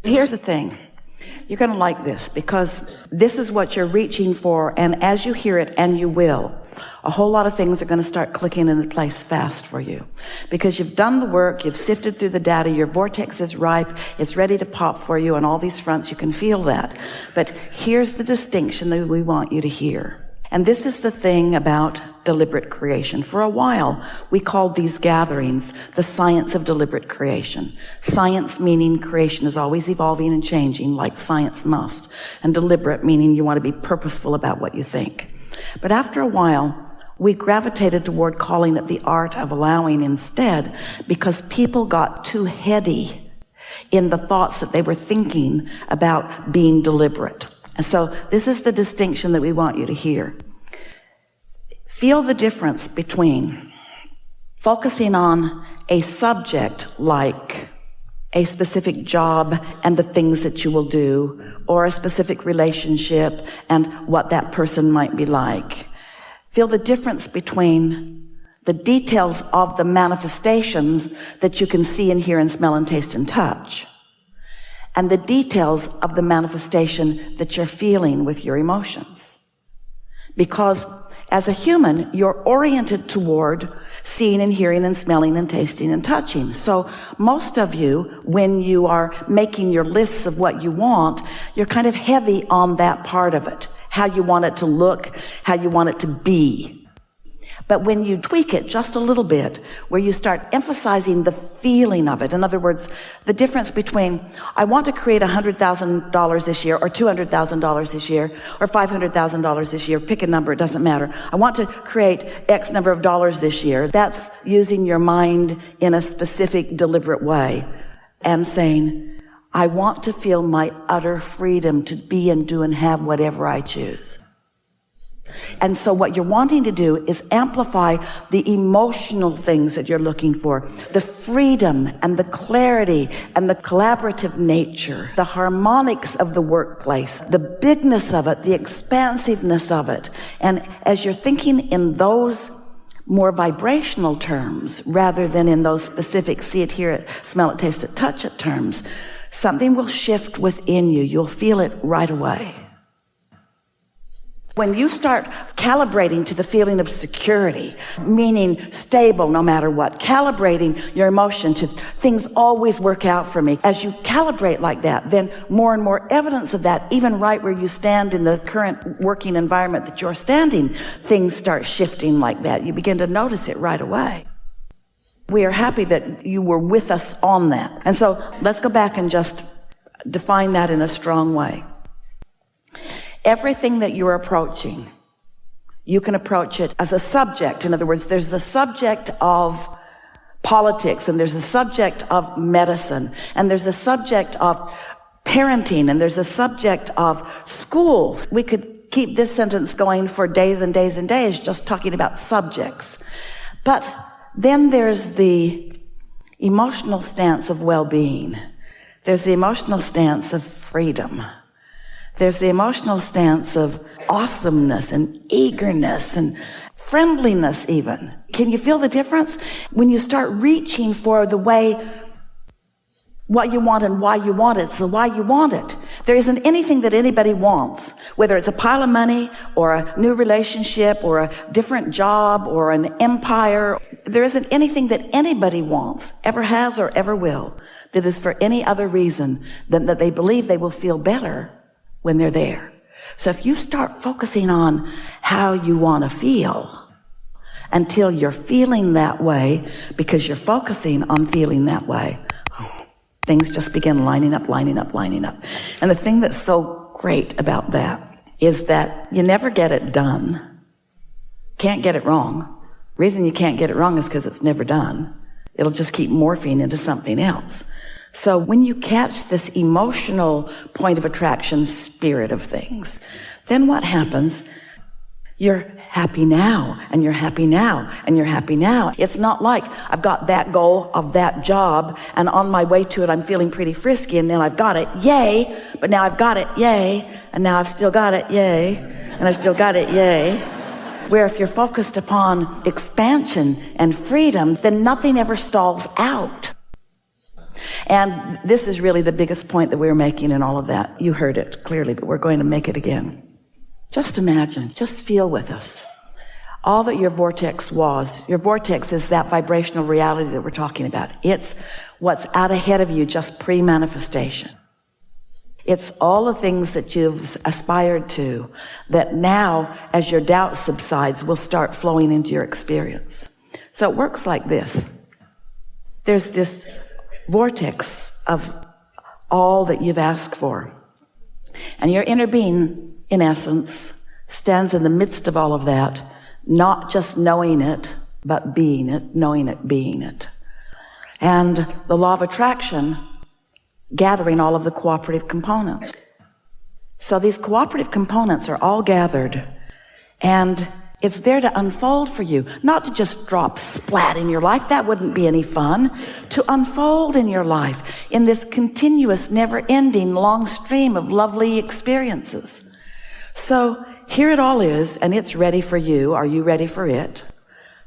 Here's the thing. You're going to like this because this is what you're reaching for, and as you hear it, and you will, a whole lot of things are going to start clicking into place fast for you because you've done the work, you've sifted through the data, your vortex is ripe, it's ready to pop for you on all these fronts. You can feel that. But here's the distinction that we want you to hear. And this is the thing about deliberate creation. For a while, we called these gatherings the science of deliberate creation. Science meaning creation is always evolving and changing, like science must. And deliberate meaning you want to be purposeful about what you think. But after a while, we gravitated toward calling it the art of allowing instead, because people got too heady in the thoughts that they were thinking about being deliberate. And so this is the distinction that we want you to hear. Feel the difference between focusing on a subject like a specific job and the things that you will do, or a specific relationship and what that person might be like. Feel the difference between the details of the manifestations that you can see and hear and smell and taste and touch, and the details of the manifestation that you're feeling with your emotions. Because as a human, you're oriented toward seeing and hearing and smelling and tasting and touching. So most of you, when you are making your lists of what you want, you're kind of heavy on that part of it, how you want it to look, how you want it to be. But when you tweak it just a little bit, where you start emphasizing the feeling of it, in other words, the difference between, I want to create $100,000 this year, or $200,000 this year, or $500,000 this year, pick a number, it doesn't matter. I want to create X number of dollars this year. That's using your mind in a specific, deliberate way and saying, I want to feel my utter freedom to be and do and have whatever I choose. And so what you're wanting to do is amplify the emotional things that you're looking for, the freedom and the clarity and the collaborative nature, the harmonics of the workplace, the bigness of it, the expansiveness of it. And as you're thinking in those more vibrational terms rather than in those specific see it, hear it, smell it, taste it, touch it terms, something will shift within you. You'll feel it right away. When you start calibrating to the feeling of security, meaning stable no matter what, calibrating your emotion to things always work out for me, as you calibrate like that, then more and more evidence of that, even right where you stand in the current working environment that you're standing, things start shifting like that. You begin to notice it right away. We are happy that you were with us on that. And so let's go back and just define that in a strong way. Everything that you're approaching, you can approach it as a subject. In other words, there's a subject of politics, and there's a subject of medicine, and there's a subject of parenting, and there's a subject of schools. We could keep this sentence going for days and days and days, just talking about subjects. But then there's the emotional stance of well-being. There's the emotional stance of freedom. There's the emotional stance of awesomeness and eagerness and friendliness even. Can you feel the difference? When you start reaching for the way, what you want and why you want it, so why you want it. There isn't anything that anybody wants, whether it's a pile of money or a new relationship or a different job or an empire. There isn't anything that anybody wants, ever has or ever will, that is for any other reason than that they believe they will feel better when they're there. So if you start focusing on how you want to feel until you're feeling that way because you're focusing on feeling that way, things just begin lining up. And the thing that's so great about that is that you never get it done. Can't get it wrong. Reason you can't get it wrong is because it's never done. It'll just keep morphing into something else. So when you catch this emotional point of attraction spirit of things, then what happens? You're happy now, and you're happy now, and you're happy now. It's not like I've got that goal of that job, and on my way to it, I'm feeling pretty frisky, and then I've got it, yay, but now I've got it, yay, and now I've still got it, yay, and I've still got it, yay. Where if you're focused upon expansion and freedom, then nothing ever stalls out. And this is really the biggest point that we're making in all of that. You heard it clearly, but we're going to make it again. Just imagine, just feel with us. All that your vortex was, your vortex is that vibrational reality that we're talking about. It's what's out ahead of you, just pre-manifestation. It's all the things that you've aspired to that now, as your doubt subsides, will start flowing into your experience. So it works like this. There's this vortex of all that you've asked for. And your inner being, in essence, stands in the midst of all of that, not just knowing it, but being it, knowing it, being it. And the law of attraction gathering all of the cooperative components. So these cooperative components are all gathered, and it's there to unfold for you, not to just drop splat in your life. That wouldn't be any fun. To unfold in your life in this continuous, never-ending, long stream of lovely experiences. So here it all is, and it's ready for you. Are you ready for it?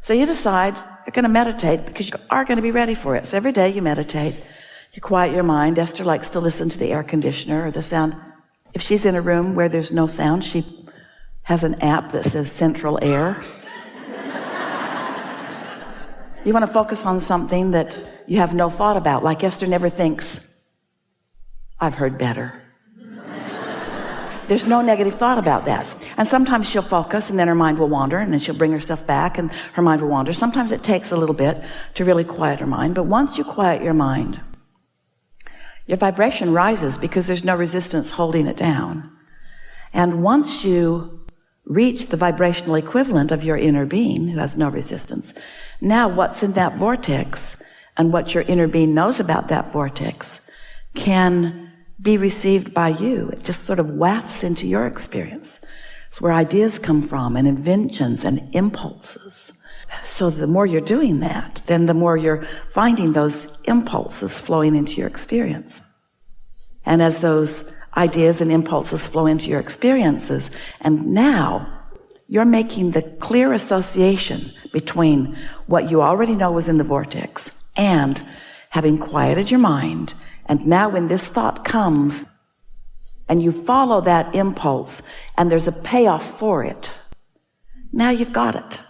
So you decide you're going to meditate because you are going to be ready for it. So every day you meditate. You quiet your mind. Esther likes to listen to the air conditioner or the sound. If she's in a room where there's no sound, she has an app that says central air. You want to focus on something that you have no thought about, like Esther never thinks, I've heard better. There's no negative thought about that. And sometimes she'll focus and then her mind will wander, and then she'll bring herself back and her mind will wander. Sometimes it takes a little bit to really quiet her mind, but once you quiet your mind, your vibration rises because there's no resistance holding it down. And once you reach the vibrational equivalent of your inner being, who has no resistance, now what's in that vortex and what your inner being knows about that vortex can be received by you. It just sort of wafts into your experience. It's where ideas come from, and inventions and impulses. So the more you're doing that, then the more you're finding those impulses flowing into your experience. And as those ideas and impulses flow into your experiences, and now you're making the clear association between what you already know was in the vortex and having quieted your mind. And now when this thought comes and you follow that impulse and there's a payoff for it, now you've got it.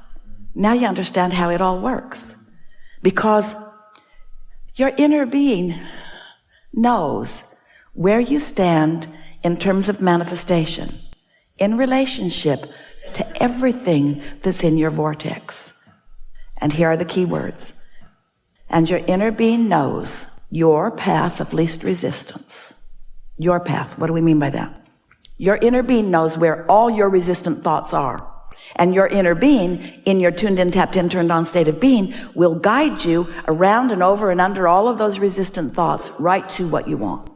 Now you understand how it all works, because your inner being knows where you stand in terms of manifestation in relationship to everything that's in your vortex. And here are the key words. And your inner being knows your path of least resistance. Your path. What do we mean by that? Your inner being knows where all your resistant thoughts are. And your inner being, in your tuned in, tapped in, turned on state of being, will guide you around and over and under all of those resistant thoughts right to what you want.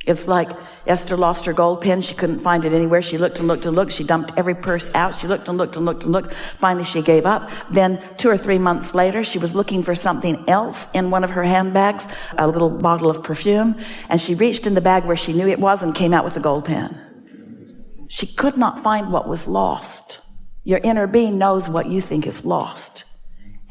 It's like Esther lost her gold pen. She couldn't find it anywhere. She looked and looked and looked. She dumped every purse out. She looked and looked and looked and looked. Finally, she gave up. Then 2 or 3 months later, she was looking for something else in one of her handbags, a little bottle of perfume, and she reached in the bag where she knew it was and came out with a gold pen. She could not find what was lost. Your inner being knows what you think is lost.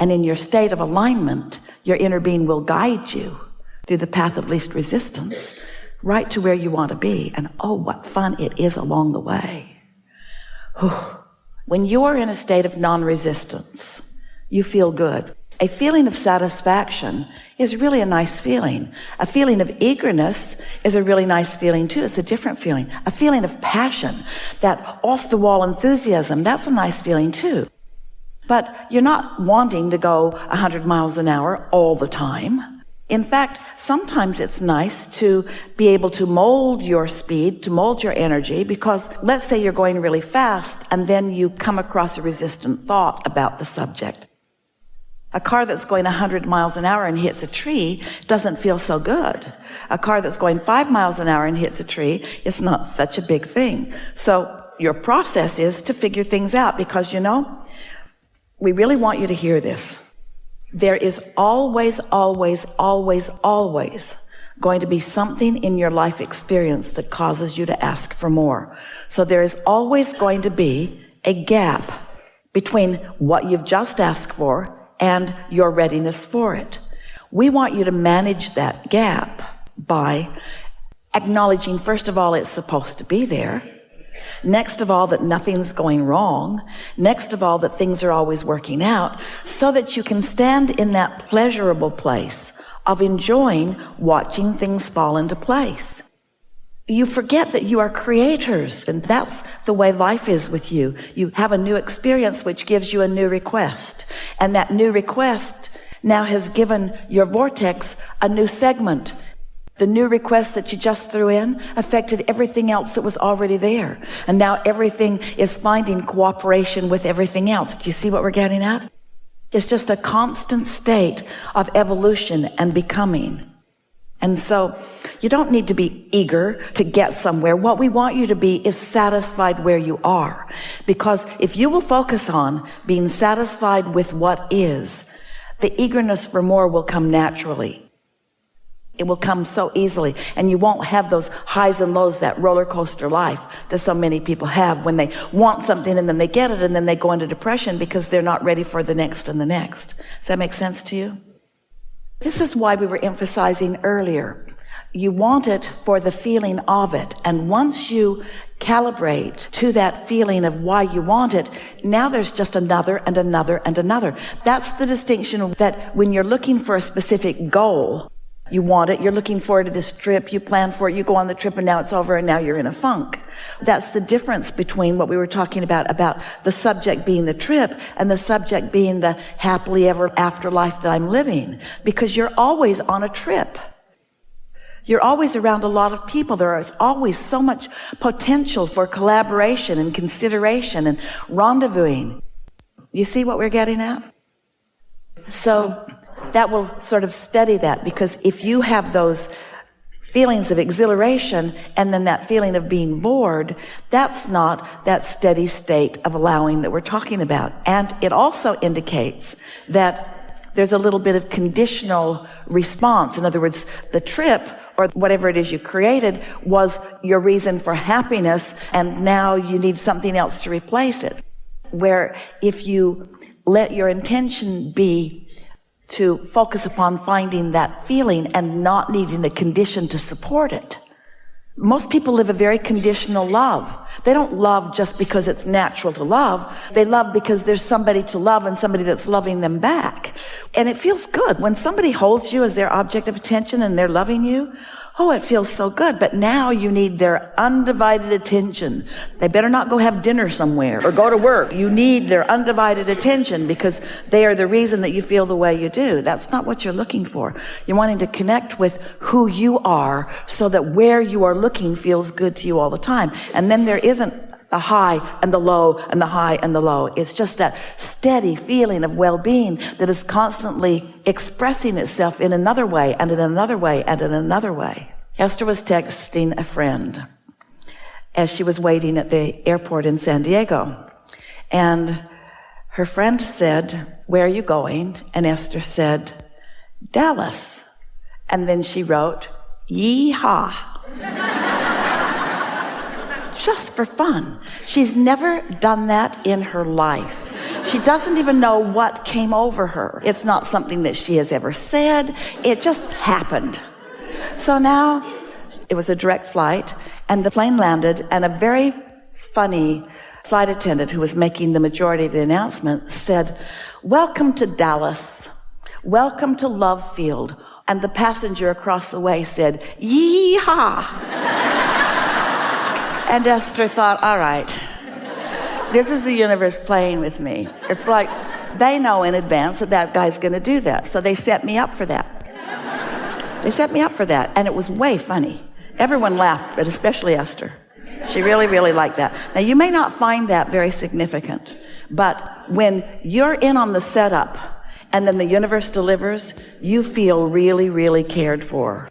And in your state of alignment, your inner being will guide you through the path of least resistance right to where you want to be. And oh, what fun it is along the way. When you are in a state of non-resistance, you feel good. A feeling of satisfaction is really a nice feeling. A feeling of eagerness is a really nice feeling too. It's a different feeling. A feeling of passion, that off-the-wall enthusiasm, that's a nice feeling too. But you're not wanting to go 100 miles an hour all the time. In fact, sometimes it's nice to be able to mold your speed, to mold your energy, because let's say you're going really fast and then you come across a resistant thought about the subject. A car that's going 100 miles an hour and hits a tree doesn't feel so good. A car that's going 5 miles an hour and hits a tree is not such a big thing. So your process is to figure things out, because, you know, we really want you to hear this. There is always, always, always, always going to be something in your life experience that causes you to ask for more. So there is always going to be a gap between what you've just asked for and your readiness for it. We want you to manage that gap by acknowledging, first of all, it's supposed to be there. Next of all, that nothing's going wrong. Next of all, that things are always working out, so that you can stand in that pleasurable place of enjoying watching things fall into place. You forget that you are creators, and that's the way life is with you. You have a new experience which gives you a new request, and that new request now has given your vortex a new segment. The new request that you just threw in affected everything else that was already there, and now everything is finding cooperation with everything else. Do you see what we're getting at? It's just a constant state of evolution and becoming. And so you don't need to be eager to get somewhere. What we want you to be is satisfied where you are. Because if you will focus on being satisfied with what is, the eagerness for more will come naturally. It will come so easily, and you won't have those highs and lows, that roller coaster life that so many people have when they want something and then they get it and then they go into depression because they're not ready for the next and the next. Does that make sense to you? This is why we were emphasizing earlier. You want it for the feeling of it, and once you calibrate to that feeling of why you want it, now there's just another and another and another. That's the distinction, that when you're looking for a specific goal, you want it, you're looking forward to this trip, you plan for it, you go on the trip, and now it's over, and now you're in a funk. That's the difference between what we were talking about the subject being the trip and the subject being the happily ever after life that I'm living. Because you're always on a trip. You're always around a lot of people. There is always so much potential for collaboration and consideration and rendezvousing. You see what we're getting at? So that will sort of steady that, because if you have those feelings of exhilaration and then that feeling of being bored, that's not that steady state of allowing that we're talking about. And it also indicates that there's a little bit of conditional response. In other words, the trip or whatever it is you created was your reason for happiness, and now you need something else to replace it. Where if you let your intention be to focus upon finding that feeling and not needing the condition to support it. Most people live a very conditional love. They don't love just because it's natural to love. They love because there's somebody to love and somebody that's loving them back. And it feels good when somebody holds you as their object of attention and they're loving you. Oh, it feels so good. But now you need their undivided attention. They better not go have dinner somewhere or go to work. You need their undivided attention because they are the reason that you feel the way you do. That's not what you're looking for. You're wanting to connect with who you are so that where you are looking feels good to you all the time. And then there isn't the high and the low and the high and the low. It's just that steady feeling of well-being that is constantly expressing itself in another way and in another way and in another way. Esther was texting a friend as she was waiting at the airport in San Diego. And her friend said, "Where are you going?" And Esther said, "Dallas." And then she wrote, "Yee-haw." Just for fun. She's never done that in her life. She doesn't even know what came over her. It's not something that she has ever said. It just happened. So now it was a direct flight, and the plane landed, and a very funny flight attendant who was making the majority of the announcement said, "Welcome to Dallas. Welcome to Love Field." And the passenger across the way said, "Yee-haw." And Esther thought, all right, this is the universe playing with me. It's like they know in advance that that guy's going to do that. So they set me up for that. They set me up for that. And it was way funny. Everyone laughed, but especially Esther. She really, really liked that. Now, you may not find that very significant, but when you're in on the setup and then the universe delivers, you feel really, really cared for.